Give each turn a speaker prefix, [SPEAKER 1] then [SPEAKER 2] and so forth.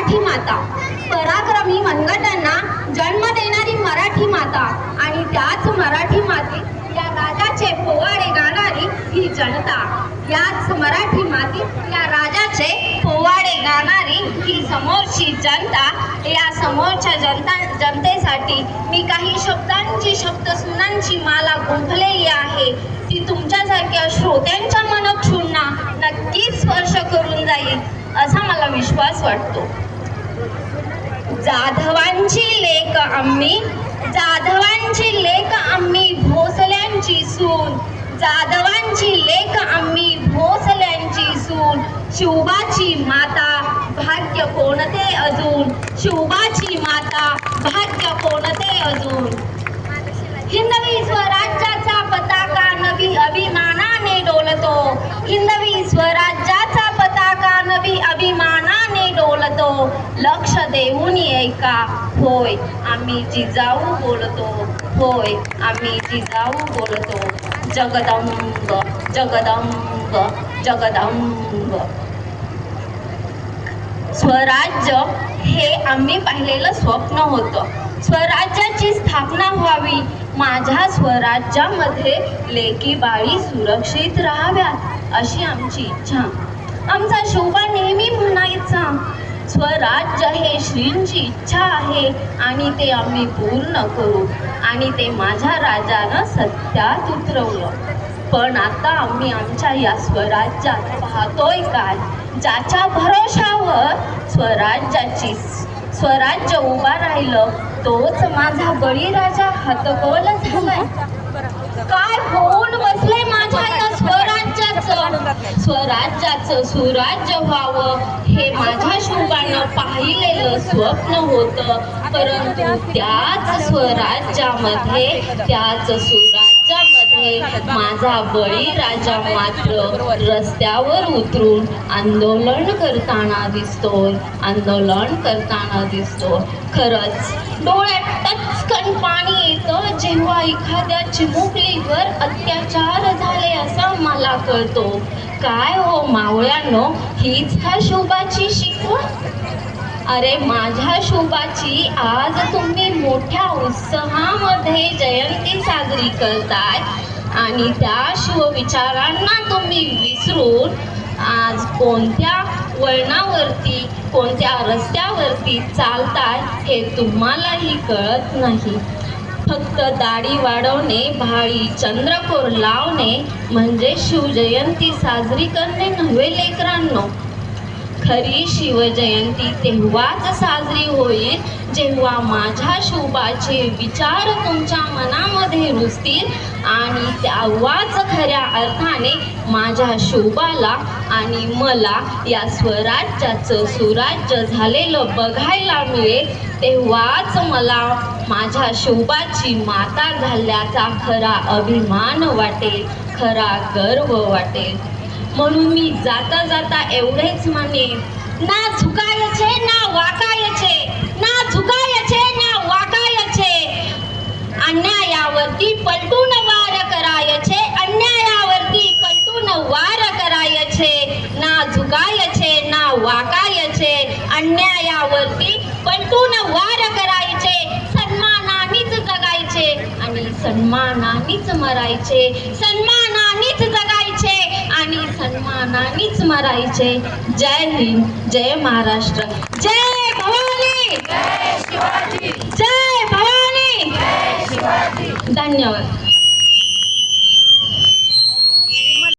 [SPEAKER 1] मराठी माता, पराक्रमी मनगटांना जन्म देणारी मराठी माता आणि त्याच मराठी मातेत या राजाचे पोवाडे गाणारी ही जनता, याच मराठी मातीत या राजाचे पोवाडे गाणारी ही समोरची जनता. या समोरच्या जनतेसाठी मी काही शब्दसुनांची माला गुंफलेली आहे. ती तुमच्यासारख्या श्रोत्यांच्या मनक्षुण्णा नक्कीच स्पर्श करून जाईल असा मला विश्वास वाटतो. जाधवांची लेक आम्ही, जाधवांची लेक आम्ही, भोसल्यांची सून, जाधवांची लेक आम्ही, भोसल्यांची सून. शिवबाची माता भाग्य कोणते अजून, शिवबाची माता भाग्य कोणते अजून. हिंदवी स्वराज्याचा पताका नवी अभिमानाने डोलतो, हिंदवी स्वराज्याचा पताका नवी अभिमानाने डोलतो. लक्ष देऊन ऐका, होय आम्ही जिजाऊ बोलतो, होय आम्ही जिजाऊ बोलतो. जगदंब जगदंब जगदंब. स्वराज्य हे आम्ही पाहिलेलं स्वप्न होतं. स्वराज्याची स्थापना व्हावी, माझ्या स्वराज्यामध्ये लेकी बाळी सुरक्षित राहाव्यात अशी आमची इच्छा. आमचा शोभा नेहमी म्हणायचा, स्वराज्य हे श्रींची इच्छा आहे आणि ते आम्ही पूर्ण करू. आणि ते माझ्या राजानं सत्यात उतरवलं. पण आता आम्ही आमच्या या स्वराज्यात पाहतोय काय, ज्याच्या भरोशावर स्वराज्य उभा राहिलं तोच माझा बळीराजा हतबल झालाय. काय होऊन बसलंय माझ्या या स्वराज्याचं सुराज्य व्हावं हे माझ्या शोभानं पाहिलेलं स्वप्न होतं. परंतु त्याच स्वराज्यामध्ये, त्याच सुराज्यामध्ये माझा बळीराजा मात्र रस्त्यावर उतरून आंदोलन करताना दिसतोय, आंदोलन करताना दिसतोय. खरंच डोळ्यात टचकन पाणी येतं जेव्हा एखाद्या चिमुकलीवर अत्याचार झाले असं मला कळतो. काय हो मावळ्यांनो, हीच का शोभाची शिकवण? अरे माझ्या शोभाची आज तुम्ही मोठ्या उत्साहामध्ये जयंती साजरी करताय आणि त्या शिवविचारांना तुम्ही विसरून आज कोणत्या वळणावरती, कोणत्या रस्त्यावरती चालताय हे तुम्हालाही कळत नाही. फक्त दाढी वाढवणे, भाळी चंद्रकोर लावणे म्हणजे शिवजयंती साजरी करणे नव्हे लेकरांनो. खरी शिवजयंती तेव्हाच साजरी होईल जेव्हा माझ्या शोभाचे विचार तुमच्या मनामध्ये रुजतील आणि तेव्हाच खऱ्या अर्थाने माझ्या शोभाला आणि मला या स्वराज्याचं सुराज्य झालेलं बघायला मिळेल. तेव्हाच मला माझ्या शोभाची माता झाल्याचा खरा अभिमान वाटेल, खरा गर्व वाटेल. म्हणून मी जाता जाता एवढेच म्हणेन, ना झुकायचे ना वाकायचे, ना झुकायचे ना वाकायचे. अन्यायावरती पलटून वार करायचे, अन्यायावरती पलटून वार करायचे. ना झुकायचे ना वाकायचे, अन्यायावरती पलटून वार करायचे. सन्मानानेच जगायचे आणि सन्मानानेच मरायचे, सन्मानानेच जगायचे आणि सन्मानानेच मरायचे. जय हिंद, जय महाराष्ट्र, जय भवानी, जय शिवाजी, जय भवानी, जय शिवाजी. धन्यवाद.